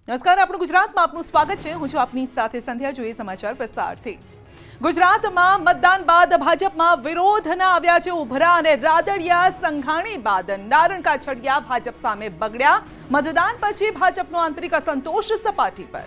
નમસ્કાર, આપણું ગુજરાતમાં આપનું સ્વાગત છે. હું છું આપની સાથે સંધ્યા. જોઈએ સમાચાર વિસ્તારથી. ગુજરાતમાં મતદાન બાદ ભાજપમાં વિરોધના આવ્યા છે ઉભરા અને રાદડિયા સંઘાણી બાદ નારણ કાછડિયા ભાજપ સામે બગડ્યા. મતદાન પછી ભાજપનો આંતરિક અસંતોષ સપાટી પર.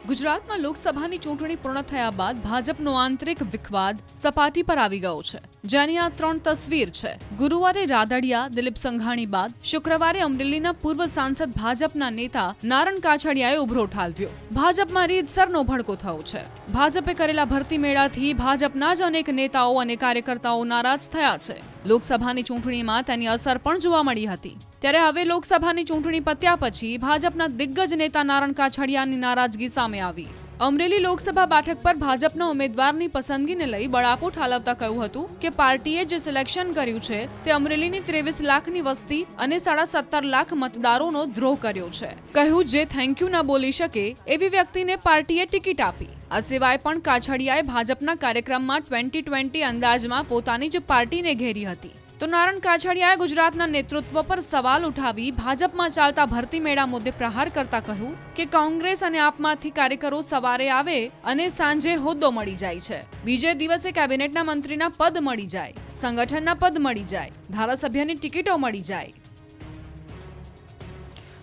ગુજરાતમાં લોકસભાની ચૂંટણી પૂર્ણ થયા બાદ ભાજપનો આંતરિક વિખવાદ સપાટી પર આવી ગયો છે, જેની આ 3 તસવીર છે. ગુરુવારે રાદડિયા દિલીપ સંઘાણી બાદ શુક્રવારે અમરેલીના પૂર્વ સાંસદ ભાજપના નેતા નારણ કાછડિયાએ ઉભરો ઠાલવ્યો. ભાજપમાં રીતસરનો ભડકો થયો છે. ભાજપે કરેલા ભરતી મેળાથી ભાજપના જ અનેક નેતાઓ અને કાર્યકર્તાઓ નારાજ થયા છે. લોકસભાની ચૂંટણીમાં તેની અસર પણ જોવા મળી હતી. ત્યારે હવે લોકસભાની ચૂંટણી પત્યા પછી ભાજપના દિગ્ગજ નેતા નારણ કાછડિયાની નારાજગી સામે આવી. અમરેલી લોકસભા બેઠક પર ભાજપના ઉમેદવારની પસંદગીને લઈ બળાપો ઠાલવતા કહ્યું હતું કે પાર્ટીએ જે સિલેક્શન કર્યું છે તે અમરેલીની 23 લાખની વસ્તી અને 17.5 લાખ મતદારોનો દ્રોહ કર્યો છે. કહ્યું જે થેન્ક યુ ન બોલી શકે એવી વ્યક્તિને પાર્ટીએ ટિકિટ આપી. આ સિવાય પણ કાછડિયાએ ભાજપના કાર્યક્રમમાં 2020 અંદાજમાં પોતાની જ પાર્ટીને ઘેરી હતી. તો નારણ કાછડિયાએ ગુજરાતના નેતૃત્વ પર સવાલ ઉઠાવી ભાજપમાં ચાલતા ભરતી મેળા મુદ્દે પ્રહાર કરતા કહ્યું કે કોંગ્રેસ અને આપમાંથી કાર્યકરો સવારે આવે અને સાંજે હોદ્દો મળી જાય છે, બીજે દિવસે કેબિનેટના મંત્રીના પદ મળી જાય, સંગઠનના પદ મળી જાય, ધારાસભ્યની ટિકિટો મળી જાય.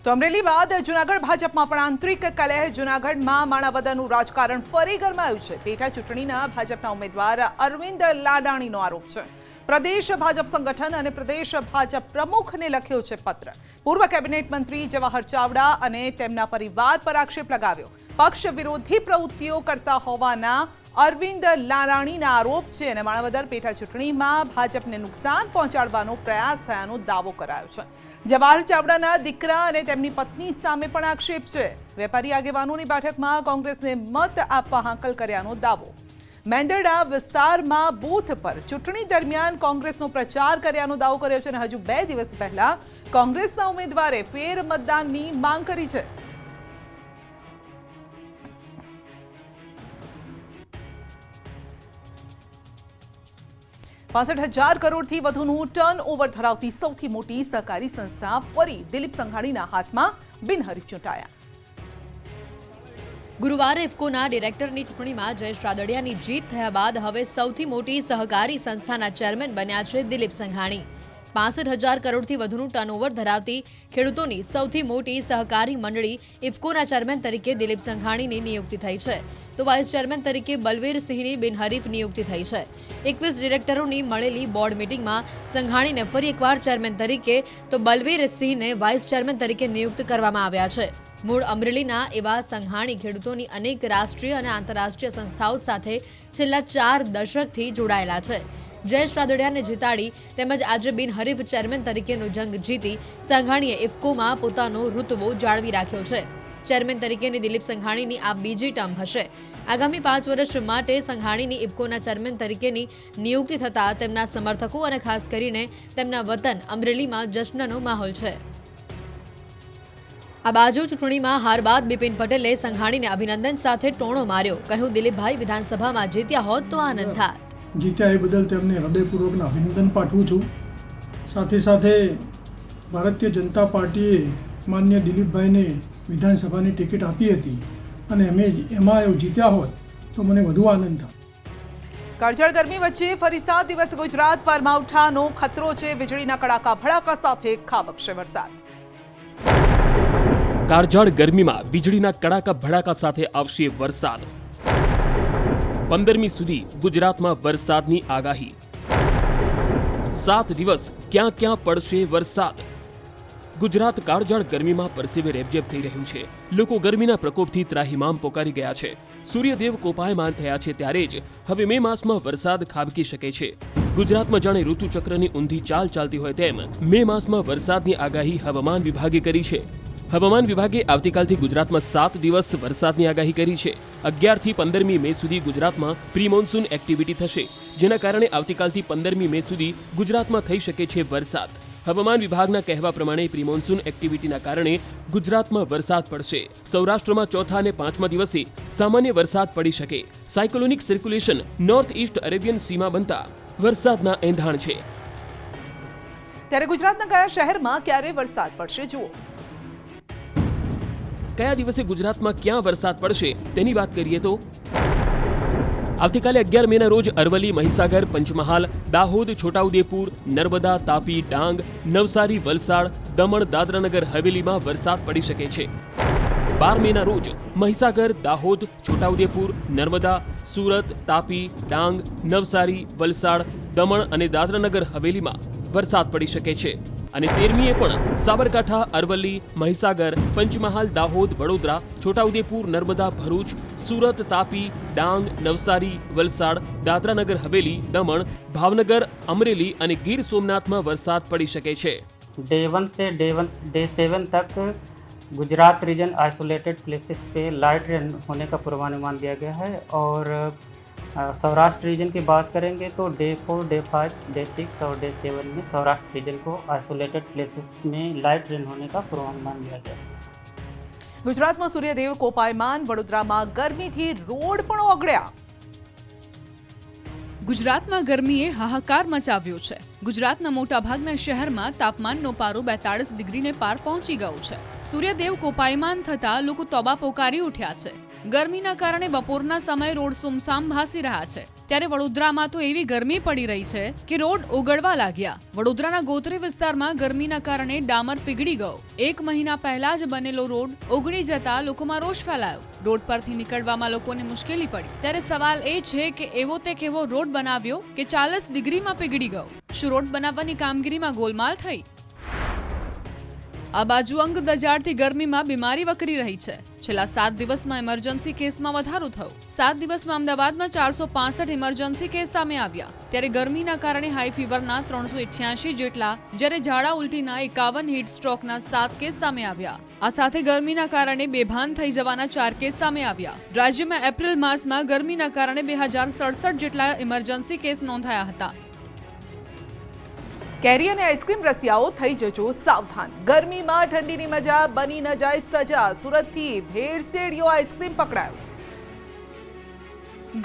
તો અમરેલી બાદ જૂનાગઢ ભાજપમાં પણ આંતરિક કલહ. જૂનાગઢમાં માણાવદરનું રાજકારણ ફરી ગરમાયું છે. પેટા ચૂંટણીના ભાજપના ઉમેદવાર અરવિંદ લાડાણીનો આરોપ છે. પ્રદેશ ભાજપ સંગઠન અને પ્રદેશ ભાજપ પ્રમુખને લખ્યો છે પત્ર. પૂર્વ કેબિનેટ મંત્રી જવાહર ચાવડા અને તેમના પરિવાર પર આક્ષેપ લગાવ્યો. પક્ષ વિરોધી પ્રવૃત્તિઓ કરતા હોવાના અરવિંદ લાડાણીના આરોપ છે અને માણાવદર પેટા ચૂંટણીમાં ભાજપને નુકસાન પહોંચાડવાનો પ્રયાસ થયાનો દાવો કરાયો છે. જવાહર ચાવડાના દીકરા અને તેમની પત્ની સામે પણ આક્ષેપ છે. વેપારી આગેવાનોની બેઠકમાં કોંગ્રેસને મત આપવા હાંકલ કર્યાનો દાવો. મેંદરડા વિસ્તારમાં બૂથ પર ચૂંટણી દરમિયાન કોંગ્રેસનો પ્રચાર કર્યાનો દાવો કર્યો છે અને હજુ 2 દિવસ પહેલા કોંગ્રેસના ઉમેદવારે ફેર મતદાનની માંગ કરી છે. ₹65,000 કરોડથી વધુનું ટર્ન ઓવર ધરાવતી સૌથી મોટી સહકારી સંસ્થા ફરી દિલીપ સંઘાણીના હાથમાં બિનહરીફ ચૂંટાયા. ગુરુવારે ઇફકોના ડિરેક્ટરની ચૂંટણીમાં જયેશ રાદડિયાની જીત થયા બાદ હવે સૌથી મોટી સહકારી સંસ્થાના ચેરમેન બન્યા છે દિલીપ સંઘાણી. 65,000 કરોડથી વધુનું ટર્નઓવર ધરાવતી ખેડૂતોની સૌથી મોટી સહકારી મંડળી ઇફકોના ચેરમેન તરીકે દિલીપ સંઘાણીની નિયુક્તિ થઈ છે. તો વાઇસ ચેરમેન તરીકે બલવીરસિંહની બિનહરીફ નિયુક્તિ થઈ છે. 21 ડિરેક્ટરોની મળેલી બોર્ડ મિટિંગમાં સંઘાણીને ફરી એકવાર ચેરમેન તરીકે તો બલવીરસિંહને વાઇસ ચેરમેન તરીકે નિયુક્ત કરવામાં આવ્યા છે. મૂળ અમરેલીના એવા સંઘાણી ખેડૂતોની અનેક રાષ્ટ્રીય અને આંતરરાષ્ટ્રીય સંસ્થાઓ સાથે છેલ્લા 4 દશકથી જોડાયેલા છે. જયેશ રાદડિયાને જીતાડી તેમજ આજે બિનહરીફ ચેરમેન તરીકેનો જંગ જીતી સંઘાણીએ ઇફકોમાં પોતાનો ઋતવો જાળવી રાખ્યો છે. ચેરમેન તરીકેની દિલીપ સંઘાણીની આ બીજી ટર્મ હશે. આગામી 5 વર્ષ માટે સંઘાણીની ઇફકોના ચેરમેન તરીકેની નિયુક્તિ થતાં તેમના સમર્થકો અને ખાસ કરીને તેમના વતન અમરેલીમાં જશ્નનો માહોલ છે. આ બાજુ ચૂંટણીમાં હાર બાદ બિપિન પટેલે સંઘાણીને અભિનંદન સાથે ટોણો માર્યો. કહ્યું દિલીપભાઈ વિધાનસભામાં જીત્યા હોત તો આનંદ થાત. જીત્યા એ બદલ તેમને હૃદયપૂર્વકના અભિનંદન પાઠવું છું. સાથે સાથે ભારતીય જનતા પાર્ટીએ માન્ય દિલીપભાઈને વિધાનસભાની ટિકિટ આપી હતી અને એમાં જીત્યા હોત તો મને વધુ આનંદ થાત. કાળઝાળ ગરમી વચ્ચે ફરી 7 દિવસ ગુજરાત પર માવઠાનો ખતરો છે. વીજળીના કડાકા ભડાકા સાથે ખાબકશે વરસાદ. કાળઝાળ ગરમીમાં વીજળીના કડાકા ભડાકા સાથે આવશે વરસાદ. 15મી સુધી ગુજરાતમાં વરસાદની આગાહી. 7 દિવસ ક્યાં ક્યાં પડશે વરસાદ. ગુજરાત કાળઝાળ ગરમીમાં પરસેવે રેબઝેબ થઈ રહ્યું છે. લોકો ગરમીના પ્રકોપથી ત્રાહિમામ પોકારી ગયા છે. સૂર્યદેવ કોપાયમાન થયા છે ત્યારે જ હવે મે માસમાં વરસાદ ખાબકી શકે છે. ગુજરાતમાં જાણે ઋતુચક્રની ઊંધી ચાલ ચાલતી હોય તેમ મે માસમાં વરસાદની આગાહી હવામાન વિભાગે કરી છે. હવામાન વિભાગે આવતીકાલથી ગુજરાતમાં 7 દિવસ વરસાદની આગાહી કરી છે. 11 થી 15મી મે સુધી ગુજરાતમાં પ્રી મોન્સૂન એક્ટિવિટી થશે, જેના કારણે આવતીકાલથી 15મી મે સુધી ગુજરાતમાં થઈ શકે છે વરસાદ. હવામાન વિભાગના કહેવા પ્રમાણે પ્રી મોન્સૂન એક્ટિવિટીના કારણે ગુજરાતમાં વરસાદ પડશે. સૌરાષ્ટ્રમાં 4થા અને 5મા દિવસે સામાન્ય વરસાદ પડી શકે. Cyclonic circulation north east Arabian સીમાં બનતા વરસાદના એંધાણ છે. ત્યારે ગુજરાતના કયા શહેરમાં ક્યારે વરસાદ પડશે જુઓ. કયા દિવસે ગુજરાતમાં ક્યાં વરસાદ પડશે તેની વાત કરીએ તો આવતીકાલે 11 મેના રોજ અરવલ્લી, મહીસાગર, પંચમહાલ, દાહોદ, છોટાઉદેપુર, નર્મદા, તાપી, ડાંગ, નવસારી, વલસાડ, દમણ, દાદરાનગર હવેલીમાં વરસાદ પડી શકે છે. 12 મેના રોજ મહીસાગર, દાહોદ, છોટાઉદેપુર, નર્મદા, સુરત, તાપી, ડાંગ, નવસારી, વલસાડ, દમણ અને દાદરાનગર હવેલીમાં વરસાદ પડી શકે છે. અને 13મીએ પણ સાબરકાંઠા, અરવલ્લી, મહીસાગર, પંચમહાલ, દાહોદ, વડોદરા, છોટાઉદેપુર, નર્મદા, ભરૂચ, સુરત, તાપી, ડાંગ, નવસારી, વલસાડ, દાદરાનગર હવેલી, દમણ, ભાવનગર, અમરેલી અને ગીર સોમનાથમાં વરસાદ પડી શકે છે. डे 1 से डे 7 तक गुजरात रीजन आइसोलेटेड प्लेसेस पे लाइट रेन होने का पूर्वानुमान दिया गया है और सौराष्ट्र रीजन की बात करेंगे तो डे 4, डे 5, डे 6 और डे 7 में सौराष्ट्र रीजन को आइसोलेटेड प्लेसेस में लाइट रेन होने का पूर्वानुमान दिया गया है. ગુજરાતમાં સૂર્યદેવ કોપાયમાન, વડોદરામાં ગરમીથી રોડ પણ ઓગળ્યા. ગુજરાતમાં ગરમીએ હાહાકાર મચાવ્યો છે. ગુજરાતના મોટાભાગના શહેરમાં તાપમાનનો પારો 42 ડિગ્રીને પાર પહોંચી ગયો છે. સૂર્યદેવ કોપાયમાન થતા લોકો તોબા પોકારી ઉઠ્યા છે. ગરમીના કારણે બપોરના સમયે રોડ સુમસામ ભાસી રહ્યા છે. ત્યારે વડોદરામાં તો એવી ગરમી પડી રહી છે કે રોડ ઓગળવા લાગ્યા. વડોદરાના ગોત્રી વિસ્તારમાં ગરમીના કારણે ડામર પીગળી ગયો. 1 મહિના પહેલા જ બનેલો રોડ ઓગળી જતા લોકોમાં રોષ ફેલાયો. રોડ પરથી નીકળવામાં લોકોને મુશ્કેલી પડી. ત્યારે સવાલ એ છે કે એવો તે કેવો રોડ બનાવ્યો કે 40 ડિગ્રીમાં પીગળી ગયો? શું રોડ બનાવવાની કામગીરીમાં ગોલમાલ થઈ? આ બાજુ અંગ દજાડતી ગરમીમાં બીમારી વકરી રહી છે. છેલ્લા 7 દિવસમાં ઇમરજન્સી કેસમાં વધારો થયો. 7 દિવસમાં અમદાવાદમાં 465 ઇમરજન્સી કેસ સામે આવ્યા. ત્યારે ગરમીના કારણે હાઈ ફીવરના 388 જેટલા, જ્યારે ઝાડા ઉલટીના 51, હીટ સ્ટ્રોકના 7 કેસ સામે આવ્યા. આ સાથે ગરમીના કારણે બેભાન થઈ જવાના 4 કેસ સામે આવ્યા. રાજ્યમાં એપ્રિલ માસમાં ગરમીના કારણે 2067 જેટલા ઇમરજન્સી કેસ નોંધાયા હતા. કેરી અને આઈસ્ક્રીમ રસિયાઓ થઈ જજો સાવધાન. ગરમીમાં ઠંડીની મજા બની ન જાય સજા. સુરતથી ભેળસેળિયો આઈસ્ક્રીમ પકડાયો.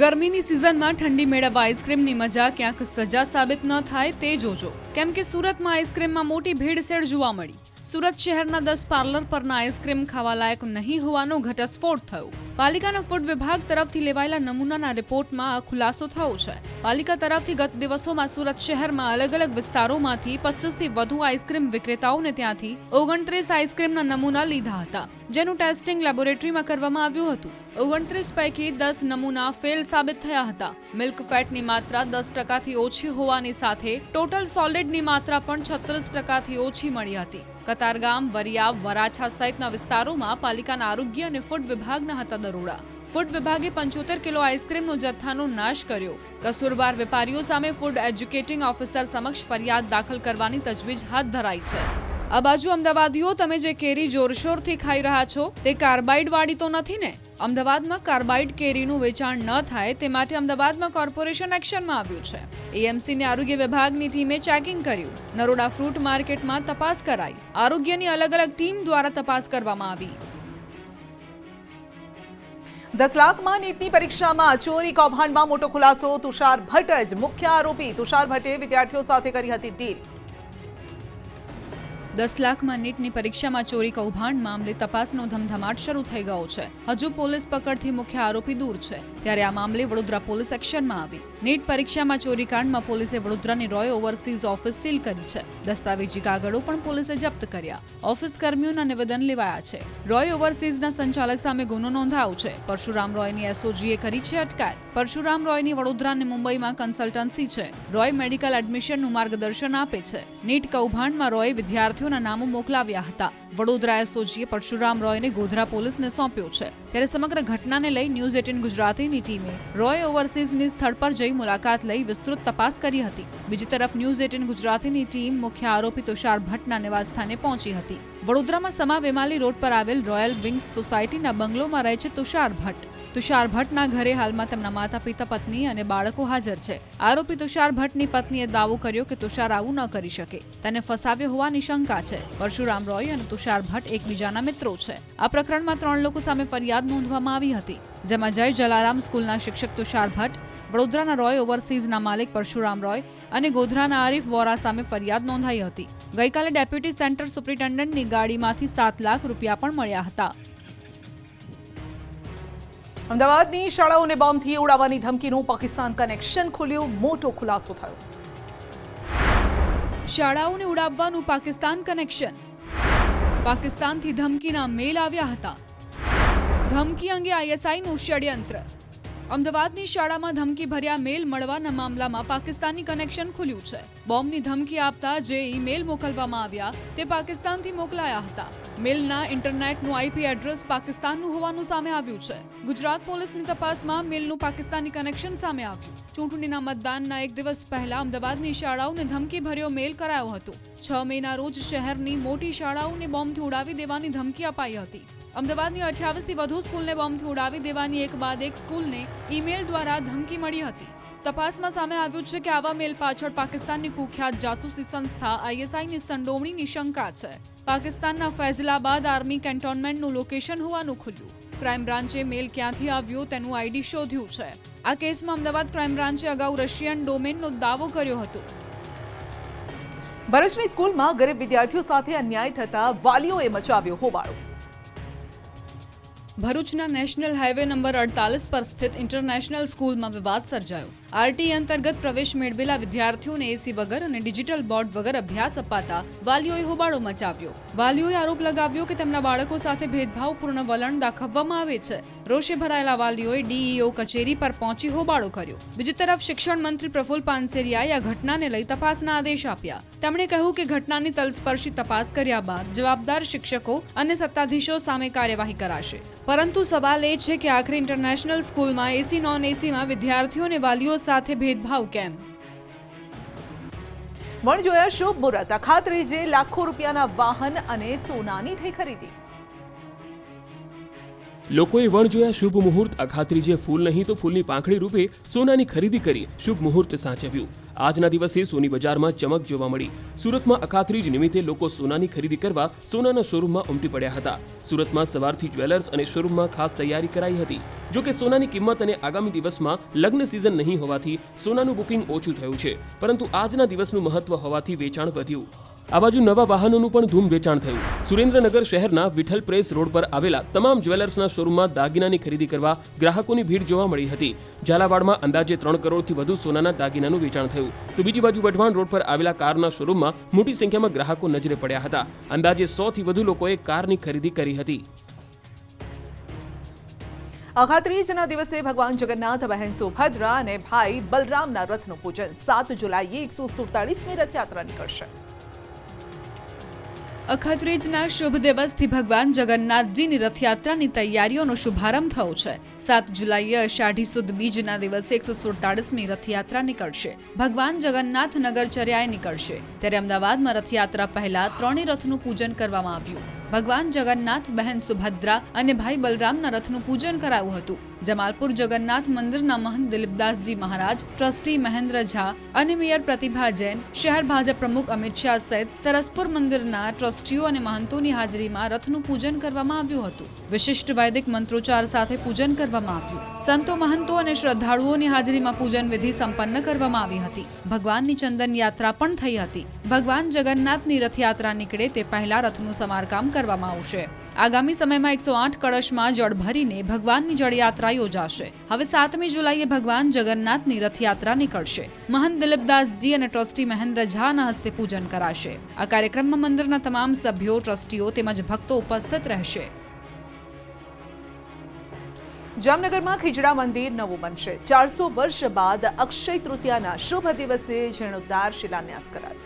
ગરમીની સિઝનમાં ઠંડી મેળવવા આઈસ્ક્રીમની મજા ક્યાંક સજા સાબિત ન થાય તે જોજો. કેમ કે સુરતમાં આઈસ્ક્રીમમાં મોટી ભેળસેળ જોવા મળી. સુરત શહેરના 10 પાર્લર પરના આઈસ્ક્રીમ ખાવા લાયક નહીં હોવાનો ઘટસ્ફોટ થયો. પાલિકાના ફૂડ વિભાગ તરફથી લેવાયેલા નમૂનાના રિપોર્ટમાં આ ખુલાસો થયો છે. પાલિકા તરફથી ગત દિવસોમાં સુરત શહેરમાં અલગ અલગ વિસ્તારોમાંથી 25થી વધુ આઈસ્ક્રીમ વિક્રેતાઓને ત્યાંથી 29 આઈસ્ક્રીમના નમૂના લીધા હતા, જેનું ટેસ્ટિંગ લેબોરેટરીમાં કરવામાં આવ્યું હતું. 29 પૈકી 10 નમૂના ફેલ સાબિત થયા હતા. મિલ્ક ફેટની માત્રા 10%થી ઓછી હોવાની સાથે ટોટલ સોલિડની માત્રા પણ 36%થી ઓછી મળી હતી. કતારગામ, વરિયા, વરાછા સહિતના વિસ્તારોમાં પાલિકાના આરોગ્ય અને ફૂડ વિભાગના હતા દરોડા. ફૂડ વિભાગે 75 કિલો આઈસ્ક્રીમનો જથ્થાનો નાશ કર્યો. કસૂરવાર વેપારીઓ સામે ફૂડ એજ્યુકેટિંગ ઓફિસર સમક્ષ ફરિયાદ દાખલ કરવાની તજવીજ હાથ ધરાઈ છે. આ બાજુ અમદાવાદીઓ, તમે જે કેરી જોરશોરથી ખાઈ રહ્યા છો તે કાર્બાઇડ વાળી તો નથી ને? અમદાવાદમાં કાર્બાઇડ કેરીનું વેચાણ ન થાય તે માટે અમદાવાદમાં કોર્પોરેશન એક્શનમાં આવ્યું છે. એએમસીની આરોગ્ય વિભાગની ટીમે ચેકિંગ કર્યું. નરોડા ફ્રૂટ માર્કેટમાં તપાસ કરાઈ. આરોગ્યની અલગ અલગ ટીમ દ્વારા તપાસ કરવામાં આવી. 10 લાખમાં નીટની પરીક્ષામાં ચોરી કૌભાંડમાં મોટો ખુલાસો. તુષાર ભટ્ટ જ મુખ્ય આરોપી. તુષાર ભટ્ટે વિદ્યાર્થીઓ સાથે કરી હતી ડીલ. 10 લાખમાં નીટની પરીક્ષામાં ચોરી કૌભાંડ મામલે તપાસનો ધમધમાટ શરૂ થઈ ગયો છે. હજુ પોલીસ પકડથી મુખ્ય આરોપી દૂર છે. ત્યારે આ મામલે વડોદરા પોલીસ એક્શનમાં આવી. નીટ પરીક્ષામાં ચોરીકાંડમાં પોલીસે વડોદરાની રોય ઓવરસીઝ ઓફિસ સીલ કરી છે. દસ્તાવેજી કાગળો પણ પોલીસે જપ્ત કર્યા. ઓફિસ કર્મીઓના નિવેદન લેવાયા છે. રોય ઓવરસીઝના સંચાલક સામે ગુનો નોંધાયો છે. પરશુરામ રોયની એસઓજીએ કરી છે અટકાયત. પરશુરામ રોયની વડોદરા અને મુંબઈમાં કન્સલ્ટન્સી છે. રોય મેડિકલ એડમિશનનું માર્ગદર્શન આપે છે. નીટ કૌભાંડમાં રોય વિદ્યાર્થીઓના નામો મોકલાવ્યા હતા. વડોદરા એસઓજીએ પરશુરામ રોયને ગોધરા પોલીસને સોંપ્યો છે. ત્યારે સમગ્ર ઘટનાને લઈ ન્યૂઝ 18 ગુજરાતીની ટીમે રોય ઓવરસીઝની સ્થળ પર જઈ મુલાકાત લઈ વિસ્તૃત તપાસ કરી હતી. બીજી તરફ ન્યૂઝ 18 ગુજરાતીની ટીમ મુખ્ય આરોપી તુષાર ભટ્ટના નિવાસસ્થાને પહોંચી હતી. વડોદરામાં સમા વેમાલી રોડ પર આવેલ રોયલ વિંગ્સ સોસાયટીના બંગલોમાં રહે છે તુષાર ભટ્ટ. તુષાર ભટ્ટના ઘરે હાલમાં તેમના માતા પિતા, પત્ની અને બાળકો હાજર છે. આરોપી તુષાર ભટ્ટની પત્નીએ દાવો કર્યો કે તુષાર આવું ન કરી શકે. તેને ફસાવ્યો હોવાની શંકા છે. પરશુરામ રોય અને તુષાર ભટ્ટ એકબીજાના મિત્રો છે. આ પ્રકરણમાં 3 લોકો સામે ફરિયાદ નોંધવામાં આવી હતી, જેમાં જય જલારામ સ્કૂલના શિક્ષક તુષાર ભટ્ટ, વડોદરાના રોય ઓવરસીઝના માલિક પરશુરામ રોય અને ગોધરાના આરીફ વોરા સામે ફરિયાદ નોંધાઈ હતી. ગઈકાલે ડેપ્યુટી સેન્ટર સુપ્રિન્ટેન્ડન્ટની ગાડીમાંથી 7 લાખ રૂપિયા પણ મળ્યા હતા. અમદાવાદની શાળાઓને બોમ્બથી ઉડાવવાની ધમકીનું પાકિસ્તાન કનેક્શન ખુલ્યું, મોટો ખુલાસો થયો. શાળાઓને ઉડાવવાનું પાકિસ્તાન કનેક્શન. પાકિસ્તાનથી ધમકીના મેલ આવ્યા હતા. ધમકી અંગે આઈએસઆઈનું ષડયંત્ર. અમદાવાદની શાળામાં ધમકી ભર્યા મેલ મળવાના મામલામાં પાકિસ્તાની કનેક્શન ખુલ્યું છે. બોમ્બની ધમકી આપતા જે ઈમેલ મોકલવામાં આવ્યા તે પાકિસ્તાનથી મોકલાયા હતા. મેલના ઇન્ટરનેટનું આઈપી એડ્રેસ પાકિસ્તાનનું હોવાનું સામે આવ્યું છે. ગુજરાત પોલીસની તપાસમાં મેલનું પાકિસ્તાની કનેક્શન સામે આવ્યું. ચૂંટણીના મતદાનના એક દિવસ પહેલા અમદાવાદની શાળાઓને ધમકી ભર્યો મેલ કરાયો હતો. 6 મેના રોજ શહેરની મોટી શાળાઓને બોમ્બથી ઉડાવી દેવાની ધમકી અપાઈ હતી. અમદાવાદની 28થી વધુ સ્કૂલને બોમ્બથી ઉડાવી દેવાની એક બાદ એક સ્કૂલને ઈમેલ દ્વારા ધમકી મળી હતી. તપાસમાં સામે આવ્યું છે કે આવા મેલ પાછળ પાકિસ્તાનની કુખ્યાત જાસૂસી સંસ્થા આઈએસઆઈની સંડોવણીની શંકા છે. પાકિસ્તાનના ફૈઝલાબાદ આર્મી કેન્ટોનમેન્ટનું લોકેશન હોવાનું ખુલ્યું. ક્રાઇમ બ્રાન્ચે મેલ ક્યાંથી આવ્યો તેનું આઈડી શોધ્યું છે. આ કેસમાં અમદાવાદ ક્રાઇમ બ્રાન્ચે અગાઉ રશિયન ડોમેનનો દાવો કર્યો હતો. ભરૂચની સ્કૂલમાં ગરીબ વિદ્યાર્થીઓ સાથે અન્યાય થતા વાલીઓએ મચાવ્યો હોબાળો. ભરૂચના નેશનલ હાઈવે નંબર 48 પર સ્થિત ઇન્ટરનેશનલ સ્કૂલમાં વિવાદ સર્જાયો. આરટી અંતર્ગત પ્રવેશ મેળવેલા વિદ્યાર્થીઓને એસી વગર અને ડિજિટલ બોર્ડ વગર અભ્યાસ અપાતા વાલીઓએ હોબાળો મચાવ્યો. વાલીઓએ આરોપ લગાવ્યો કે તેમના બાળકો સાથે ભેદભાવપૂર્ણ વલણ દાખવવામાં આવે છે. રોષે ભરાયેલા વાલીઓએ ડીઈઓ કચેરી પર પહોંચી હોબાળો કર્યો. બીજી તરફ શિક્ષણ મંત્રી પ્રફુલ પાનસેરિયાએ આ ઘટનાને લઈ તપાસના આદેશ આપ્યા. તેમણે કહ્યું કે ઘટનાની તલસ્પર્શી તપાસ કર્યા બાદ જવાબદાર શિક્ષકો અને સત્તાધીશો સામે કાર્યવાહી કરાશે. પરંતુ સવાલ એ છે કે આખરે ઇન્ટરનેશનલ સ્કૂલમાં એસી નોન એસીમાં વિદ્યાર્થીઓ અને વાલીઓ સાથે ભેદભાવ કેમ? વણજોયા શુભ મુહૂર્ત. અખાત્રીજે લાખો રૂપિયાના વાહન અને સોનાની થઈ ખરીદી. લોકોએ વણજોયા શુભ મુહૂર્ત. અખાત્રીજે ફૂલ નહીં તો ફૂલની પાંખડી રૂપે સોનાની ખરીદી કરી શુભ મુહૂર્ત સાચવ્યું. આજના દિવસે સોની બજારમાં ચમક જોવા મળી. સુરતમાં અખાત્રીજ નિમિત્તે લોકો સોનાની ખરીદી કરવા સોનાના શોરૂમમાં ઉમટી પડ્યા હતા. સુરતમાં સવારથી જ્વેલર્સ અને શોરૂમમાં ખાસ તૈયારી કરાઈ હતી. જો કે સોનાની કિંમત અને આગામી દિવસમાં લગ્ન સિઝન નહીં હોવાથી સોનાનું બુકિંગ ઓછું થયું છે. પરંતુ આજના દિવસનું મહત્વ હોવાથી વેચાણ વધ્યું. આ બાજુ નવા વાહનોનું પણ ધૂમ વેચાણ થયું. સુરેન્દ્રનગર શહેરના વિઠ્ઠલ પ્રેસ રોડ પર આવેલા તમામ જ્વેલર્સના શોરૂમમાં દાગીનાની ખરીદી કરવા ગ્રાહકોની ભીડ જોવા મળી હતી. ઝાલાવાડમાં અંદાજે 3 કરોડથી વધુ સોનાના દાગીનાનું વેચાણ થયું. તો બીજી બાજુ વઢવાણ રોડ પર આવેલા કારના શોરૂમમાં મોટી સંખ્યામાં ગ્રાહકો નજરે પડ્યા હતા. અંદાજે 100થી વધુ લોકોએ કારની ખરીદી કરી હતી. અખાત્રીજના દિવસે ભગવાન જગન્નાથ, બહેન સુભદ્રા અને ભાઈ બલરામના રથનું પૂજન. 7 જુલાઈએ 147મી રથયાત્રા નીકળશે. અખાત્રીજના શુભ દિવસથી ભગવાન જગન્નાથજીની રથયાત્રાની તૈયારીઓનો શુભારંભ થયો છે. 7 જુલાઈએ અષાઢી સુદ બીજના દિવસે 147મી રથયાત્રા નીકળશે. ભગવાન જગન્નાથ નગરચર્યાએ નીકળશે. ત્યારે અમદાવાદમાં રથયાત્રા પહેલા 3 રથનું પૂજન કરવામાં આવ્યું. ભગવાન જગન્નાથ, બહેન સુભદ્રા અને ભાઈ બલરામના રથનું પૂજન કરાયું હતું. જમાલપુર જગન્નાથ મંદિરના મહંત દિલીપદાસજી મહારાજ, ટ્રસ્ટી મહેન્દ્ર ઝા અને મેયર પ્રતિભા જૈન, શહેર ભાજપ પ્રમુખ અમિત શાહ સહિત સરસપુર મંદિરના ટ્રસ્ટીઓ અને મહંતોની હાજરીમાં રથનું પૂજન કરવામાં આવ્યું હતું. વિશિષ્ટ વૈદિક મંત્રોચ્ચાર સાથે પૂજન કરવામાં આવ્યું. સંતો, મહંતો અને શ્રદ્ધાળુઓની હાજરીમાં પૂજન વિધિ સંપન્ન કરવામાં આવી હતી. ભગવાનની ચંદન યાત્રા પણ થઈ હતી. ભગવાન જગન્નાથની રથયાત્રા નીકળે તે પહેલા રથનું સમારકામ કરવામાં આવશે. આગામી સમયમાં 108 કળશમાં જળ ભરીને ભગવાનની જળયાત્રા યોજાશે. હવે 7મી જુલાઈએ ભગવાન જગન્નાથની રથયાત્રા નીકળશે. મહંત દિલીપદાસજી અને ટ્રસ્ટી મહેન્દ્ર ઝાના હસ્તે પૂજન કરાશે. આ કાર્યક્રમમાં મંદિરના તમામ સભ્યો, ટ્રસ્ટીઓ તેમજ ભક્તો ઉપસ્થિત રહેશે. જામનગરમાં ખીજડા મંદિર નવું બનશે. 400 વર્ષ બાદ અક્ષય તૃતીયાના શુભ દિવસે જીર્ણોદ્ધાર શિલાન્યાસ કરાયો.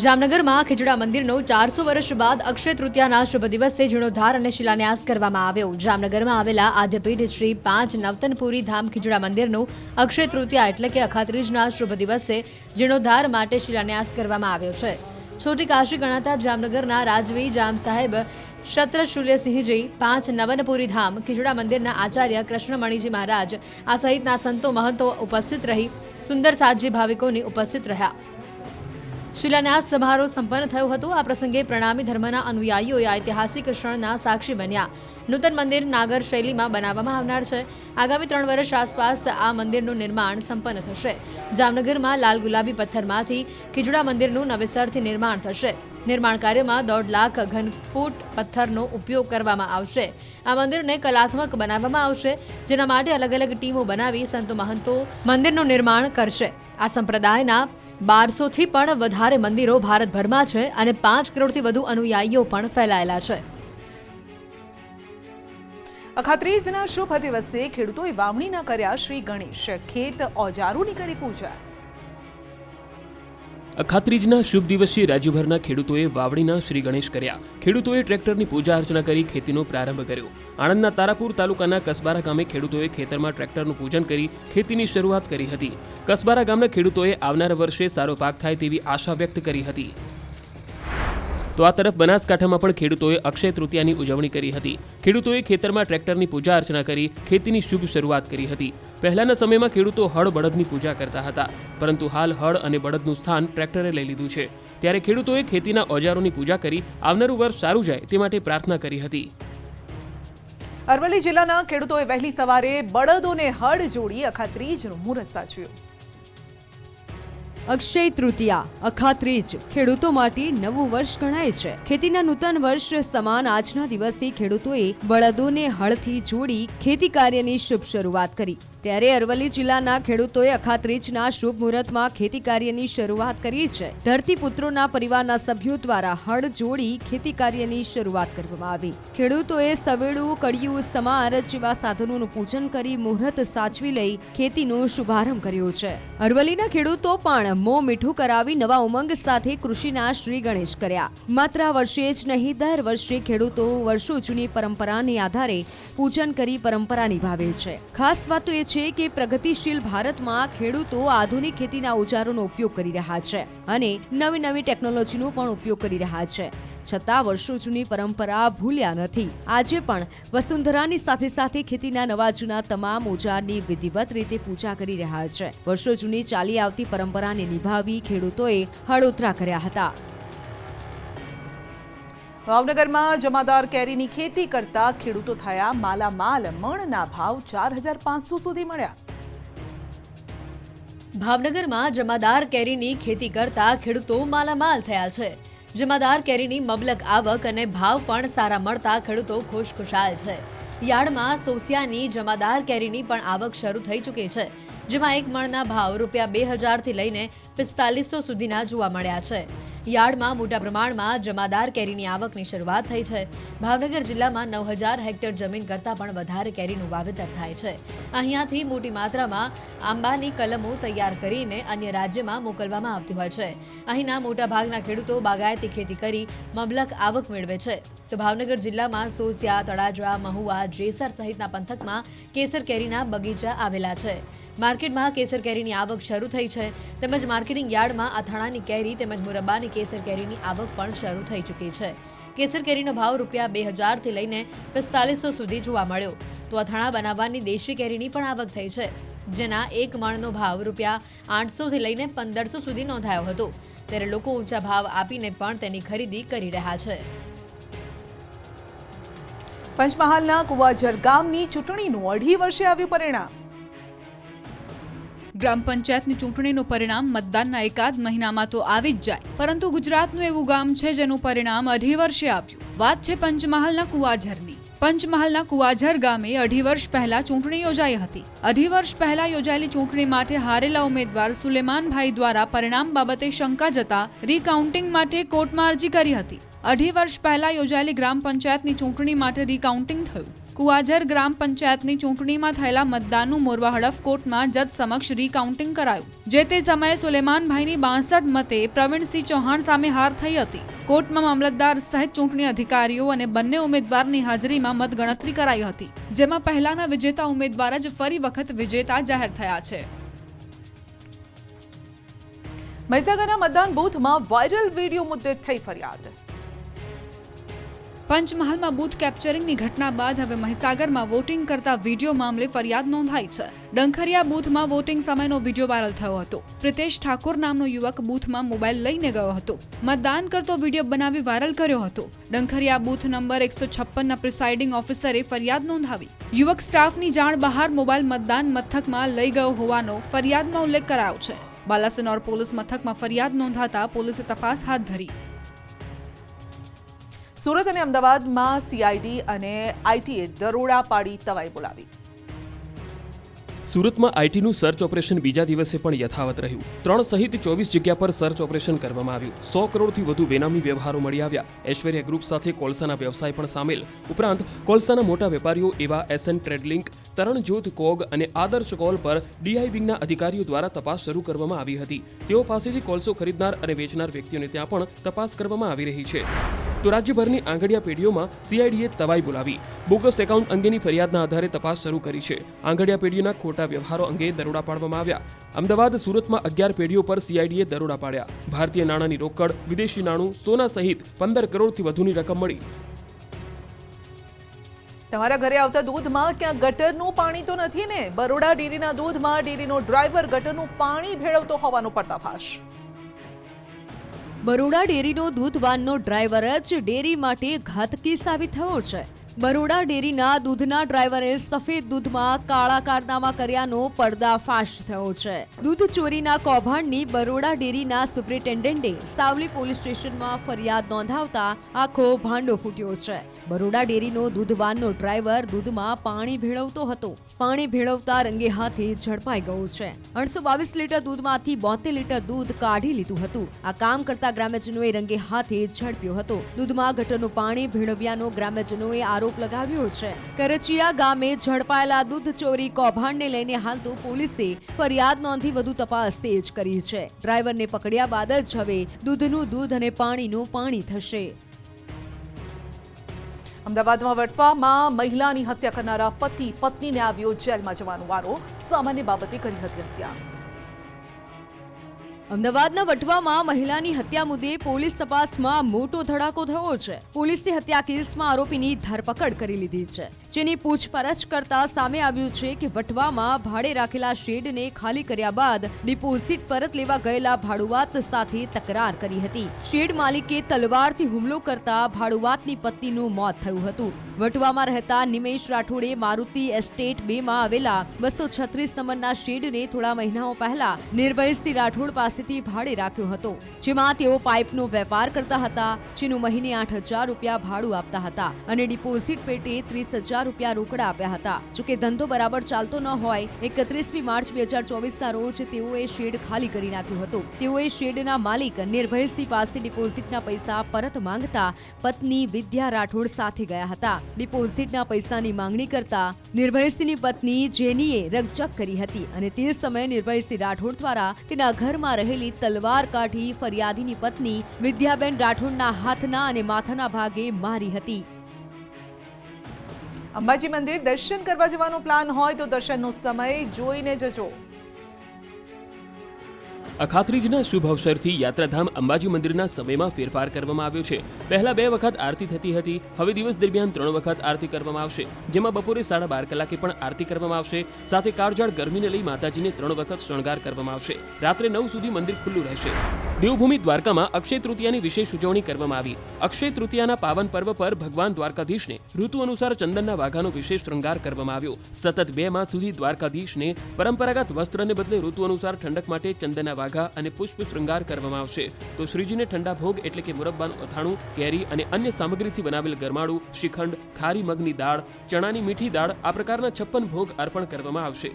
જામનગરમાં ખીજડા મંદિરનો 400 વર્ષ બાદ અક્ષય તૃતીયાના શુભ દિવસે જીર્ણોદ્ધાર અને શિલાન્યાસ કરવામાં આવ્યો. જામનગરમાં આવેલા આદ્યપીઠ શ્રી 5 નવતનપુરી ધામ ખીજડા મંદિરનો અક્ષય તૃતીયા એટલે કે અખાત્રીજના શુભ દિવસે જીર્ણોદ્ધાર માટે શિલાન્યાસ કરવામાં આવ્યો છે. છોટી કાશી ગણાતા જામનગરના રાજવી જામ સાહેબ શત્રશુલ્યસિંહજી, 5 નવનપુરી ધામ ખીજડા મંદિરના આચાર્ય કૃષ્ણમણીજી મહારાજ આ સહિતના સંતો, મહંતો ઉપસ્થિત રહી સુંદર સાતજી ભાવિકોની ઉપસ્થિત રહ્યા. શિલાન્યાસ સમારોહ સંપન્ન થયો હતો. આ પ્રસંગે પ્રણામી ધર્મના અનુયાયીઓએ ઐતિહાસિક ક્ષણના સાક્ષી બન્યા. નૂતન મંદિર નાગર શૈલીમાં બનાવવામાં આવનાર છે. આગામી 3 વર્ષ આસપાસ આ મંદિરનું નિર્માણ સંપન્ન થશે. જામનગરમાં લાલ ગુલાબી પથ્થરમાંથી ખીજડા મંદિરનું નવેસરથી નિર્માણ થશે. નિર્માણ કાર્યમાં 1.5 લાખ ઘન ફૂટ પથ્થરનો ઉપયોગ કરવામાં આવશે. આ મંદિરને કલાત્મક બનાવવામાં આવશે, જેના માટે અલગ અલગ ટીમો બનાવી સંતો મહંતો મંદિરનું નિર્માણ કરશે. આ સંપ્રદાયના 1200થી પણ વધારે મંદિરો ભારતભરમાં છે અને 5 કરોડથી વધુ અનુયાયીઓ પણ ફેલાયેલા છે. અખાત્રીજના શુભ દિવસે ખેડૂતોએ વાવણીના કર્યા શ્રી ગણેશ, ખેત ઓજારોની કરી પૂજા. અખાત્રીજના શુભ દિવસે રાજ્યભરના ખેડૂતોએ વાવણીના શ્રી ગણેશ કર્યા. ખેડૂતોએ ટ્રેક્ટરની પૂજા અર્ચના કરી ખેતીનો પ્રારંભ કર્યો. આણંદના તારાપુર તાલુકાના કસબારા ગામે ખેડૂતોએ ખેતરમાં ટ્રેક્ટરનું પૂજન કરી ખેતીની શરૂઆત કરી હતી. કસબારા ગામના ખેડૂતોએ આવનારા વર્ષે સારો પાક થાય તેવી આશા વ્યક્ત કરી હતી. તો આ તરફ બનાસકાંઠામાં પણ ખેડૂતોએ અક્ષય તૃતીયાની ઉજવણી કરી હતી. ખેડૂતોએ ખેતરમાં ટ્રેક્ટરની પૂજા અર્ચના કરી ખેતીની શુભ શરૂઆત કરી હતી. પહેલાના સમયમાં ખેડૂતો હળ બળદની પૂજા કરતા હતા, પરંતુ હાલ હળ અને બળદનું સ્થાન ટ્રેક્ટરે લઈ લીધું છે. ત્યારે ખેડૂતોએ ખેતીના ઓજારોની પૂજા કરી આવનારું વર્ષ સારું જાય તે માટે પ્રાર્થના કરી હતી. અરવલ્લી જિલ્લાના ખેડૂતોએ વહેલી સવારે બળદોને હળ જોડી અખાત્રીજનું મુહૂર્ત સાચ્યું. અક્ષય તૃતીયા અખાત્રીજ ખેડૂતો માટે નવું વર્ષ ગણાય છે. ખેતીના નૂતન વર્ષ સમાન આજના દિવસે ખેડૂતોએ બળદોને હળથી જોડી ખેતી કાર્યની શુભ શરૂઆત કરી. ત્યારે અરવલ્લી જિલ્લાના ખેડૂતોએ અખાત્રીજના શુભ મુહૂર્તમાં ખેતી કાર્યની શરૂઆત કરી છે. ધરતીપુત્રોના પરિવારના સભ્યો દ્વારા હળ જોડી ખેતી કાર્યની શરૂઆત કરવામાં આવી. ખેડૂતોએ સવેડું, કડિયું, સમાર જેવા સાધનોનું પૂજન કરી મુહૂર્ત સાચવી લઈ ખેતીનો શુભારંભ કર્યો છે. અરવલ્લીના ખેડૂતો પણ મોં મીઠું કરાવી નવા ઉમંગ સાથે કૃષિના શ્રી ગણેશ કર્યા. માત્ર આ વર્ષે જ નહીં, દર વર્ષે ખેડૂતો વર્ષો જૂની પરંપરાને આધારે પૂજન કરી પરંપરા નિભાવે છે. ખાસ વાત તો એ છે કે પ્રગતિશીલ ભારતમાં ખેડૂતો આધુનિક ખેતીના ઓજારોનો ઉપયોગ કરી રહ્યા છે અને નવી નવી ટેકનોલોજીનો પણ ઉપયોગ કરી રહ્યા છે. છતાં વર્ષો જૂની પરંપરા ભૂલ્યા નથી. આજે પણ વસુંધરાની સાથે સાથે ખેતીના નવા જૂના તમામ ઓજારની વિધિવત રીતે પૂજા કરી રહ્યા છે. વર્ષો જૂની ચાલી આવતી પરંપરાને નિભાવી ખેડૂતોએ હળોતરા કર્યા હતા. ભાવનગરમાં જમાદાર કેરીની ખેતી કરતા ખેડૂતો થયા માલામાલ. મણના ભાવ 4,500 સુધી મળ્યા. ભાવનગરમાં જમાદાર કેરીની ખેતી કરતા ખેડૂતો માલામાલ થયા છે. જમાદાર કેરીની મબલક આવક અને ભાવ પણ સારા મળતા ખેડૂતો ખુશખુશાલ છે. યાર્ડમાં સોસિયાની જમાદાર કેરીની પણ આવક શરૂ થઈ ચૂકી છે, જેમાં એક મણના ભાવ ₹2,000 થી લઈને 4500 સુધીના જોવા મળ્યા છે. યાર્ડમાં મોટા પ્રમાણમાં જમાદાર કેરીની આવકની શરૂઆત થઈ છે. ભાવનગર જિલ્લામાં 9,000 હેક્ટર જમીન કરતાં પણ વધારે કેરીનું વાવેતર થાય છે. અહીંયાથી મોટી માત્રામાં આંબાની કલમો તૈયાર કરીને અન્ય રાજ્યમાં મોકલવામાં આવતી હોય છે. અહીંના મોટાભાગના ખેડૂતો બાગાયતી ખેતી કરી મબલક આવક મેળવે છે. તો ભાવનગર જિલ્લામાં સોસિયા, તળાજા, મહુવા, જેસર સહિતના પંથકમાં કેસર કેરીના બગીચા આવેલા છે. માર્કેટમાં કેસર કેરીની આવક શરૂ થઈ છે, તેમજ માર્કેટિંગ યાર્ડમાં અથાણાની કેરી તેમજ મુરબ્બાની કેસર કેરીની આવક પણ શરૂ થઈ ચૂકી છે. કેસર કેરીનો ભાવ ₹2,000 થી લઈને 4500 સુધી જોવા મળ્યો. તો અથાણા બનાવવાની દેશી કેરીની પણ આવક થઈ છે, જેના એક મણનો ભાવ ₹800 થી લઈને 1500 સુધી નોંધાયો હતો. ત્યારે લોકો ઊંચા ભાવ આપીને પણ તેની ખરીદી કરી રહ્યા છે. પંચમહાલના કુવાઝર ગામની ચૂંટણીનું 2.5 વર્ષે આવ્યું પરિણામ. ગ્રામ પંચાયતની ચૂંટણીનું પરિણામ મતદાનના એકાદ મહિનામાં તો આવી જ જાય, પરંતુ ગુજરાતનું એવું ગામ છે જેનું પરિણામ 2.5 વર્ષે આવ્યું. વાત છે પંચમહાલના કુવાઝરની. પંચમહાલના કુવાઝર ગામે 2.5 વર્ષ પહેલા ચૂંટણી યોજાઈ હતી. 2.5 વર્ષ પહેલા યોજાયેલી ચૂંટણી માટે હારેલા ઉમેદવાર સુલેમાનભાઈ દ્વારા પરિણામ બાબતે શંકા જતા રીકાઉન્ટિંગ માટે કોર્ટમાં અરજી કરી હતી. 2.5 વર્ષ પહેલા યોજાયેલી ગ્રામ પંચાયતની ચૂંટણી માટે રીકાઉન્ટિંગ થયું. કુવાઝર ગ્રામ પંચાયતની ચૂંટણીમાં થયેલા મતદાનનું મોરવા હડફ કોર્ટમાં જજ સમક્ષ રીકાઉન્ટિંગ કરાયું. જે તે સમયે સુલેમાનભાઈની 62 મતે પ્રવીણસિંહ ચૌહાણ સામે હાર થઈ હતી. કોર્ટમાં મામલતદાર સહિત ચૂંટણી અધિકારીઓ અને બંને ઉમેદવારની હાજરીમાં મતગણતરી કરાઈ હતી, જેમાં પહેલાના વિજેતા ઉમેદવાર જ ફરી વખત વિજેતા જાહેર થયા છે. મહીસાગરના મતદાન બૂથમાં વાયરલ વિડીયો મુદ્દે થઈ ફરિયાદ. પંચમહાલમાં બૂથ કેપ્ચરિંગની ઘટના બાદ હવે મહીસાગરમાં વોટિંગ કરતા વિડીયો મામલે ફરિયાદ નોંધાઈ છે. ડંખરિયા બૂથમાં વોટિંગ સમયનો વિડીયો વાયરલ થયો હતો. પ્રિતેશ ઠાકોર નામનો યુવક બૂથમાં મોબાઈલ લઈને ગયો હતો. મતદાન કરતો વિડીયો બનાવી વાયરલ કર્યો હતો. ડંખરિયા બૂથ નંબર 156ના પ્રિસાઇડિંગ ઓફિસરે ફરિયાદ નોંધાવી. યુવક સ્ટાફની જાણ બહાર મોબાઈલ મતદાન મથકમાં લઈ ગયો હોવાનો ફરિયાદમાં ઉલ્લેખ કરાયો છે. બાલાસિનોર પોલીસ મથકમાં ફરિયાદ નોંધાતા પોલીસે તપાસ હાથ ધરી. સુરત અને અમદાવાદમાં સીઆઈડી અને આઈટીએ દરોડા પાડી તવાઈ બોલાવી. સુરતમાં આઈટીનું સર્ચ ઓપરેશન બીજા દિવસે પણ યથાવત રહ્યું. 3 સહિત 24 જગ્યા પર સર્ચ ઓપરેશન કરવામાં આવ્યું. 100 કરોડથી વધુ બેનામી વ્યવહારો મળી આવ્યા. ઐશ્વર્યા ગ્રુપ સાથે કોલસાના વ્યવસાય પણ સામેલ. ઉપરાંત કોલસાના મોટા વેપારીઓ એવા એસએન ટ્રેડલિંક, તરણજોત કોગ અને આદર્શ કોલ પર ડીઆઈ વિંગના અધિકારીઓ દ્વારા તપાસ શરૂ કરવામાં આવી હતી. તેઓ પાસેથી કોલસો ખરીદનાર અને વેચનાર વ્યક્તિઓને ત્યાં પણ તપાસ કરવામાં આવી રહી છે. તો રાજ્યભરની આંગડિયા પેઢીઓમાં સીઆઈડીએ તવાઈ બોલાવી. બોગસ એકાઉન્ટ અંગેની ફરિયાદના આધારે તપાસ શરૂ કરી છે. આંગડિયા પેઢીઓના ખોટા વ્યવહારો અંગે દરોડા પાડવામાં આવ્યા. અમદાવાદ, સુરતમાં 11 પેઢીઓ પર સીઆઈડીએ દરોડા પાડ્યા. ભારતીય નાણાંની રોકડ, વિદેશી નાણું, સોના સહિત 15 કરોડથી વધુની રકમ મળી. તમારા ઘરે આવતા દૂધમાં ક્યાં ગટરનું પાણી તો નથી ને? બરોડા ડેરીના દૂધમાં ડેરીનો ડ્રાઈવર ગટરનું પાણી ભેળવતો હોવાનો પર્દાફાશ. બરોડા ડેરીનો દૂધવાનનો ડ્રાઈવર જ ડેરી માટે ઘાતકી સાબિત થયો છે. બરોડા ડેરીના દૂધના ડ્રાઈવરે સફેદ દૂધમાં કાળા કારનામા કર્યાનો પર્દાફાશ થયો છે. દૂધ ચોરીના કૌભાંડની બરોડા ડેરીના સુપ્રિન્ટેન્ડન્ટે સાવલી પોલીસ સ્ટેશનમાં ફરિયાદ નોંધાવતા આખો ભાંડો ફૂટ્યો છે. બરોડા ડેરીનો દૂધવાનનો ડ્રાઈવર દૂધમાં પાણી ભેળવતો હતો. પાણી ભેળવતા રંગે હાથે ઝડપાઈ ગયો છે. 822 લીટર દૂધમાંથી 72 લીટર દૂધ કાઢી લીધું હતું. આ કામ કરતા ગ્રામ્યજનોએ રંગે હાથે ઝડપ્યો હતો. દૂધમાં ગટરનું પાણી ભેળવ્યાનો ગ્રામ્યજનોએ આરોપ લગાવ્યો છે. કરચિયા ગામે ઝડપાયેલા દૂધ ચોરી કૌભાંડને લઈને હાલ તો પોલીસે ફરિયાદ નોંધી વધુ તપાસ તેજ કરી છે. ડ્રાઈવરને પકડ્યા બાદ જ હવે દૂધનું દૂધ અને પાણીનું પાણી થશે. અમદાવાદમાં વટવામાં મહિલાની હત્યા કરનારા પતિ પત્નીને આવ્યો જેલમાં જવાનો વારો. સામાન્ય બાબતે કરી હતી હત્યા. અમદાવાદના વટવામાં મહિલાની હત્યા મુદ્દે પોલીસ તપાસમાં મોટો ધડાકો થયો છે. પોલીસે હત્યા કેસમાં આરોપીની ધરપકડ કરી લીધી છે. જેની પૂછપરછ કરતા સામે આવ્યું છે કે વટવામાં ભાડે રાખેલા શેડને ખાલી કર્યા બાદ ડિપોઝિટ પરત લેવા ગયેલા ભાડુઆત સાથે તકરાર કરી હતી. શેડ માલિકે તલવારથી હુમલો કરતા ભાડુઆતની પત્નીનું મોત થયું હતું. વટવામાં રહેતા નિમેશ રાઠોડે મારુતિ એસ્ટેટ 2 માં આવેલા 236 નંબરના શેડને થોડા મહિનાઓ પહેલા નિર્ભયસિંહ રાઠોડ પાસેથી ભાડે રાખ્યો હતો. જેમાં તેઓ પાઇપનો વેપાર કરતા હતા, જેનું મહિને 8,000 રૂપિયા ભાડું આપતા હતા અને ડિપોઝિટ પેટે 30,000 રૂપિયા રોકડા આપ્યા હતા. જોકે ધંધો બરાબર ચાલતો ન હોય 31મી માર્ચ 2024ના રોજ તેઓએ શેડ ખાલી કરી નાખ્યો હતો. તેઓએ શેડના માલિક નિર્ભયસિંહ પાસે ડિપોઝિટના પૈસા પરત માંગતા પત્ની વિદ્યા રાઠોડ સાથે ગયા હતા. ડિપોઝિટના પૈસાની માંગણી કરતા નિર્ભયસિંહની પત્ની જેનીએ રકઝક કરી હતી અને તે સમયે નિર્ભયસિંહ રાઠોડ દ્વારા તેના ઘરમાં રહેલી તલવાર કાઢી ફરિયાદીની પત્ની વિદ્યાબેન રાઠોડના હાથના અને માથાના ભાગે મારી હતી. અંબાજી મંદિર દર્શન કરવા જવાનો પ્લાન હોય તો દર્શનનો સમય જોઈને જજો. અખાત્રીજના શુભ અવસરથી યાત્રાધામ અંબાજી મંદિરના સમયમાં ફેરફાર કરવામાં આવ્યો છે. પહેલા 2 વખત આરતી થતી હતી, હવે દિવસ દરમિયાન 3 વખત આરતી કરવામાં આવશે. જેમાં બપોરે 12:30 કલાકે પણ આરતી કરવામાં આવશે. સાથે કાળઝાળ ગરમીને લઈ માતાજીને 3 વખત શણગાર કરવામાં આવશે. રાત્રે 9 સુધી મંદિર ખુલ્લું રહેશે. દેવભૂમિ દ્વારકામાં અક્ષય તૃતીયાની વિશેષ ઉજવણી કરવામાં આવી. અક્ષય તૃતીયાના પાવન પર્વ પર ભગવાન દ્વારકાધીશને ઋતુ અનુસાર ચંદનના વાઘાનો વિશેષ શૃંગાર કરવામાં આવ્યો. સતત 2 માસ સુધી દ્વારકાધીશને પરંપરાગત વસ્ત્રને બદલે ઋતુ અનુસાર ઠંડક માટે ચંદનના વાઘા અને પુષ્પ શૃંગાર કરવામાં આવશે. તો શ્રીજીને ઠંડા ભોગ એટલે કે મુરબ્બાનું અથાણું, કેરી અને અન્ય સામગ્રીથી બનાવેલ ગરમાળું, શ્રીખંડ, ખારી મગની દાળ, ચણાની મીઠી દાળ આ પ્રકારના 56 ભોગ અર્પણ કરવામાં આવશે.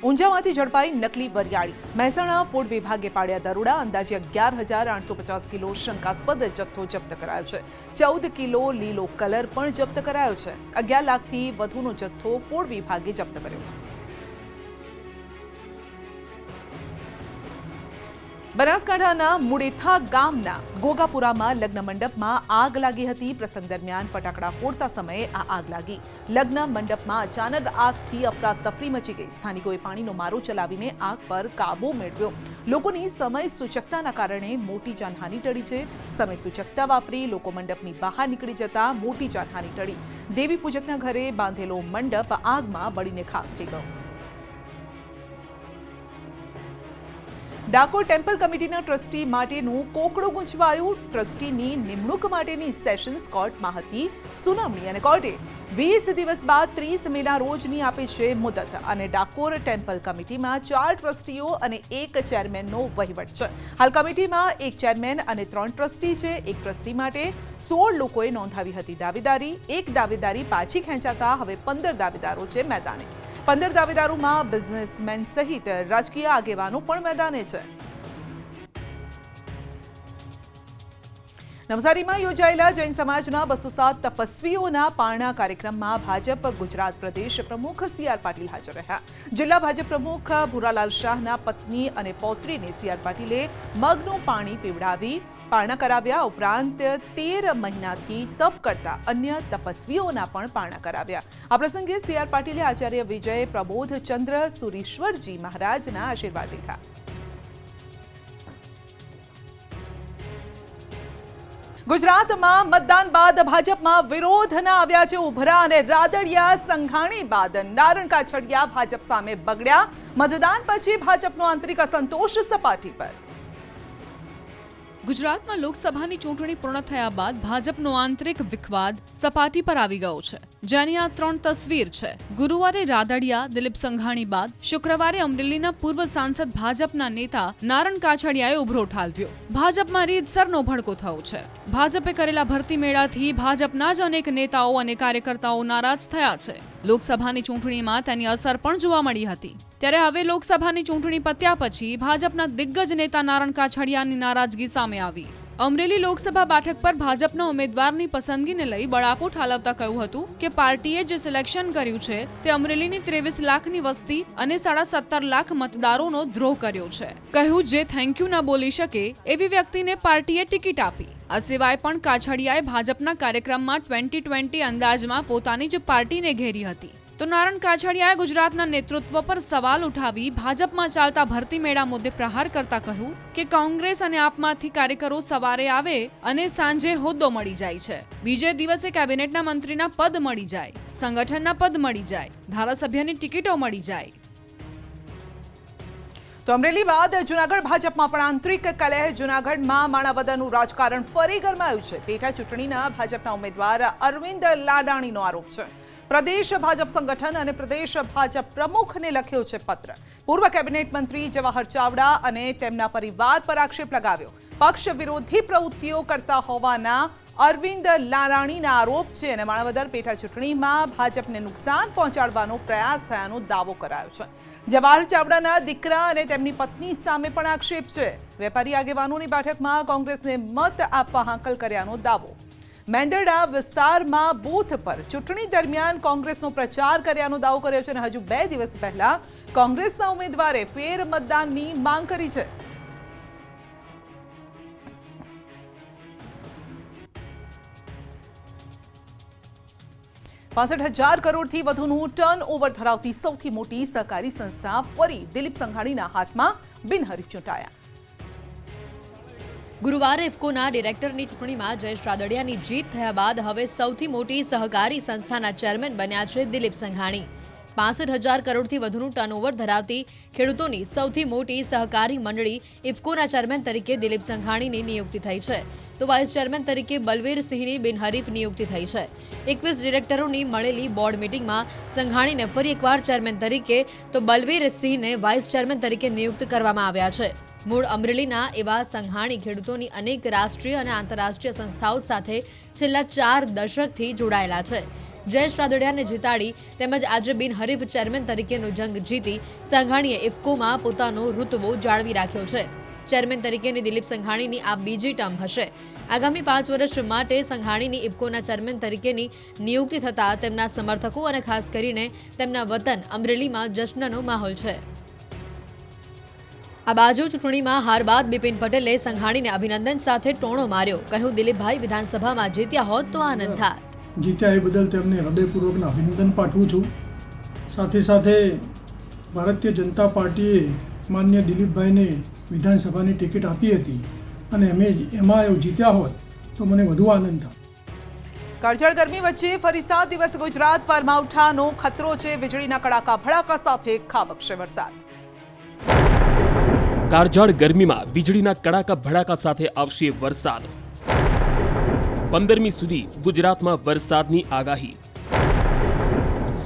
ઊંઝામાંથી ઝડપાઈ નકલી વરિયાળી. મહેસાણા ફૂડ વિભાગે પાડ્યા દરોડા. અંદાજે 11,850 કિલો શંકાસ્પદ જથ્થો જપ્ત કરાયો છે. 14 કિલો લીલો કલર પણ જપ્ત કરાયો છે. 11 લાખથી વધુનો જથ્થો ફૂડ વિભાગે જપ્ત કર્યો. બનાસકાંઠાના મુડેથા ગામના ગોગાપુરામાં લગ્ન મંડપમાં આગ લાગી હતી. પ્રસંગ દરમિયાન ફટાકડા ફોડતા સમયે આ આગ લાગી. લગ્ન મંડપમાં અચાનક આગથી અફરાતફરી મચી ગઈ. સ્થાનિકોએ પાણીનો મારો ચલાવીને આગ પર કાબુ મેળવ્યો. લોકોની સમય સૂચકતાના કારણે મોટી જાનહાનિ ટળી છે. સમય સૂચકતા વાપરી લોકો મંડપની બહાર નીકળી જતા મોટી જાનહાનિ ટળી. દેવી પૂજકના ઘરે બાંધેલો મંડપ આગમાં બળીને ખાખ થઈ ગયો. ડાકોર ટેમ્પલ કમિટીના ટ્રસ્ટી માટેનું કોકડું ગુંચવાયું. ટ્રસ્ટીની નિમણૂક માટેની સેશન્સ કોર્ટમાં હતી સુનાવણી અને કોર્ટે 20 દિવસ બાદ 30 મેના રોજની આપી છે મુદત. અને ડાકોર ટેમ્પલ કમિટીમાં 4 ટ્રસ્ટીઓ અને 1 ચેરમેનનો વહીવટ છે. હાલ કમિટીમાં 1 ચેરમેન અને 3 ટ્રસ્ટી છે. એક ટ્રસ્ટી માટે 16 લોકોએ નોંધાવી હતી દાવેદારી. એક દાવેદારી પાછી ખેંચાતા હવે 15 દાવેદારો છે મેદાને. 15 દાવેદારોમાં બિઝનેસમેન સહિત રાજકીય આગેવાનો પણ મેદાને છે. નવસારીમાં યોજાયેલા જૈન સમાજના 207 તપસ્વીઓના પારણા કાર્યક્રમમાં ભાજપ ગુજરાત પ્રદેશ પ્રમુખ CR પાટીલ હાજર રહ્યા. જિલ્લા ભાજપ પ્રમુખ ભૂરાલાલ શાહના પત્ની અને પૌત્રીને CR પાટીલે મગનું પાણી પીવડાવી પારણા કરાવ્યા. ઉપરાંત 13 મહિનાથી તપ કરતા અન્ય તપસ્વીઓના પણ પારણા કરાવ્યા. આ પ્રસંગે CR પાટીલે આચાર્ય વિજય પ્રબોધચંદ્ર સુરીશ્વરજી મહારાજના આશીર્વાદ લીધા. ગુજરાતમાં મતદાન બાદ ભાજપમાં વિરોધના આવ્યા છે ઉભરા અને રાદડિયા. સંઘાણી બાદ નારણ કાછડિયા ભાજપ સામે બગડ્યા. મતદાન પછી ભાજપનો આંતરિક અસંતોષ સપાટી પર. ગુજરાતમાં લોકસભાની ચૂંટણી પૂર્ણ થયા બાદ ભાજપનો આંતરિક વિખવાદ સપાટી પર આવી ગયો છે, જેની આ 3 તસવીર છે. ગુરુવારે રાદડિયા દિલીપ સંઘાણી બાદ શુક્રવારે અમરેલીના પૂર્વ સાંસદ ભાજપના નેતા નારણ કાછડિયાએ ઉભરો ઠાલવ્યો. ભાજપમાં રીતસરનો ભડકો થયો છે. ભાજપે કરેલા ભરતી મેળાથી ભાજપના જ અનેક નેતાઓ અને કાર્યકર્તાઓ નારાજ થયા છે. લોકસભાની ચૂંટણીમાં તેની અસર પણ જોવા મળી હતી. ત્યારે હવે લોકસભાની ચૂંટણી પત્યા પછી ભાજપના દિગ્ગજ નેતા નારણ કાછડિયાની નારાજગી સામે આવી. અમરેલી લોકસભા બેઠક પર ભાજપના ઉમેદવારની પસંદગીને લઈ બળાપો ઠાલવતા કહ્યું હતું કે પાર્ટીએ જે સિલેક્શન કર્યું છે તે અમરેલીની 23 લાખની વસ્તી અને 17.5 લાખ મતદારોનો દ્રોહ કર્યો છે. કહ્યું જે થેન્ક યુ ન બોલી શકે એવી વ્યક્તિને પાર્ટીએ ટિકિટ આપી. આ સિવાય પણ કાછડિયાએ ભાજપના કાર્યક્રમમાં 2020 અંદાજમાં પોતાની જ પાર્ટીને ઘેરી હતી. તો નારણ કાછડિયાએ ગુજરાતના નેતૃત્વ પર સવાલ ઉઠાવી ભાજપમાં ચાલતા ભરતી મેળા મુદ્દે પ્રહાર કરતા કહ્યું કે કોંગ્રેસ અને આપમાંથી કાર્યકરો સવારે આવે અને સાંજે હોદ્દો મળી જાય છે. બીજે દિવસે કેબિનેટના મંત્રીના પદ મળી જાય, સંગઠનના પદ મળી જાય, ધારાસભ્યની ટિકિટો મળી જાય. તો અમરેલી બાદ જૂનાગઢ ભાજપમાં પણ આંતરિક કલહ. જૂનાગઢમાં માણાવદરનું રાજકારણ ફરી ગરમાયું છે. પેટા ચૂંટણીના ભાજપના ઉમેદવાર અરવિંદ લાડાણીનો આરોપ છે. પ્રદેશ ભાજપ સંગઠન અને પ્રદેશ ભાજપ પ્રમુખને લખ્યો છે પત્ર. પૂર્વ કેબિનેટ મંત્રી જવાહર ચાવડા અને તેમના પરિવાર પર આક્ષેપ લગાવ્યો. પક્ષ વિરોધી પ્રવૃત્તિઓ કરતા હોવાના અરવિંદ લાડાણીના આરોપ છે અને માણાવદર પેટા ચૂંટણીમાં ભાજપને નુકસાન પહોંચાડવાનો પ્રયાસ થયાનો દાવો કરાયો છે. જવાહર ચાવડાના દીકરા અને તેમની પત્ની સામે પણ આક્ષેપ છે. વેપારી આગેવાનોની બેઠકમાં કોંગ્રેસને મત આપવા હાંકલ કર્યાનો દાવો. મેંદરડા વિસ્તારમાં બૂથ પર ચૂંટણી દરમિયાન કોંગ્રેસનો પ્રચાર કર્યાનો દાવો કર્યો છે અને હજુ 2 દિવસ પહેલા કોંગ્રેસના ઉમેદવારે ફેર મતદાનની માંગ કરી છે. ₹65,000 કરોડથી વધુનું ટર્નઓવર ધરાવતી સૌથી મોટી સહકારી સંસ્થા ફરી દિલીપ સંઘાણીના હાથમાં બિનહરીફ ચૂંટાયા. ગુરુવારે ઇફકોના ડિરેક્ટરની ચૂંટણીમાં જયેશ રાદડિયાની જીત થયા બાદ હવે સૌથી મોટી સહકારી સંસ્થાના ચેરમેન બન્યા છે દિલીપ સંઘાણી. 65,000 કરોડથી વધુનું ટર્નઓવર ધરાવતી ખેડૂતોની સૌથી મોટી સહકારી મંડળી ઇફકોના ચેરમેન તરીકે દિલીપ સંઘાણીની નિયુક્તિ થઈ છે. તો વાઇસ ચેરમેન તરીકે બલવીરસિંહની બિનહરીફ નિયુક્તિ થઈ છે. 21 ડિરેક્ટરોની મળેલી બોર્ડ મિટિંગમાં સંઘાણીને ફરી એકવાર ચેરમેન તરીકે તો બલવીરસિંહને વાઇસ ચેરમેન તરીકે નિયુક્ત કરવામાં આવ્યા છે. મૂળ અમરેલીના એવા સંઘાણી ખેડૂતોની અનેક રાષ્ટ્રીય અને આંતરરાષ્ટ્રીય સંસ્થાઓ સાથે છેલ્લા 4 દશકથી જોડાયેલા છે. જયેશ રાદડિયાને જીતાડી તેમજ આજે બિનહરીફ ચેરમેન તરીકેનો જંગ જીતી સંઘાણીએ ઇફકોમાં પોતાનો ઋતબો જાળવી રાખ્યો છે. ચેરમેન તરીકેની દિલીપ સંઘાણીની આ બીજી ટર્મ હશે. આગામી 5 વર્ષ માટે સંઘાણીની ઇફકોના ચેરમેન તરીકેની નિયુક્તિ થતાં તેમના સમર્થકો અને ખાસ કરીને તેમના વતન અમરેલીમાં જશ્નનો માહોલ છે. આ બાજુ ચૂંટણીમાં હાર બાદ બિપિન પટેલે સંઘાણીને અભિનંદન સાથે ટોણો માર્યો. કહ્યું દિલીપભાઈ વિધાનસભામાં જીત્યા હોત તો આનંદ થાત. જીત્યા એ બદલ તેમને હૃદયપૂર્વકના અભિનંદન પાઠવું છું. સાથે સાથે ભારતીય જનતા પાર્ટીએ માન્ય દિલીપભાઈને વિધાનસભાની ટિકિટ આપી હતી અને એમાં જીત્યા હોત તો મને વધુ આનંદ થાત. કાળઝાળ ગરમી વચ્ચે ફરી 7 દિવસ ગુજરાત પર માવઠાનો ખતરો છે. વીજળીના કડાકા ભડાકા સાથે ખાબકશે વરસાદ. કાળઝાળ ગરમીમાં વીજળીના કડાકા ભડાકા સાથે આવશે વરસાદ 15મી સુધી ગુજરાતમાં વરસાદની આગાહી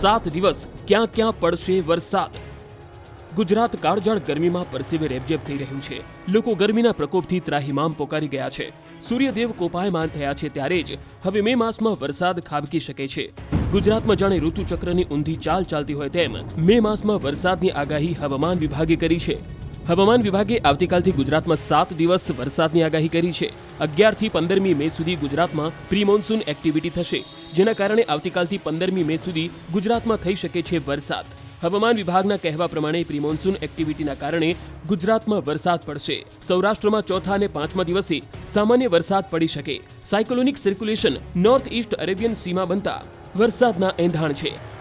7 દિવસ ક્યાં ક્યાં પડશે વરસાદ ગુજરાત કાળઝાળ ગરમીમાં પરસેવે રેબઝેબ થઈ રહ્યું છે લોકો ગરમીના પ્રકોપથી ત્રાહિમામ પોકારી ગયા છે સૂર્યદેવ કોપાયમાન થયા છે ત્યારે જ હવે મે માસમાં વરસાદ ખાબકી શકે છે ગુજરાતમાં જાણે ઋતુચક્રની ઊંધી ચાલ ચાલતી હોય તેમ મે માસમાં વરસાદની આગાહી હવામાન વિભાગે કરી છે હવામાન વિભાગે આવતીકાલથી ગુજરાતમાં 7 દિવસ વરસાદની આગાહી કરી છે 11 થી 15મી મે સુધી ગુજરાતમાં પ્રી મોન્સૂન એક્ટિવિટી થશે જેના કારણે આવતીકાલથી 15મી મે સુધી ગુજરાતમાં થઈ શકે છે વરસાદ હવામાન વિભાગના કહેવા પ્રમાણે પ્રી મોન્સૂન એક્ટિવિટીના કારણે ગુજરાતમાં વરસાદ પડશે સૌરાષ્ટ્રમાં ચોથા અને 5મા દિવસે સામાન્ય વરસાદ પડી શકે cyclonic circulation north east Arabian સીમાં બનતા વરસાદના એંધાણ છે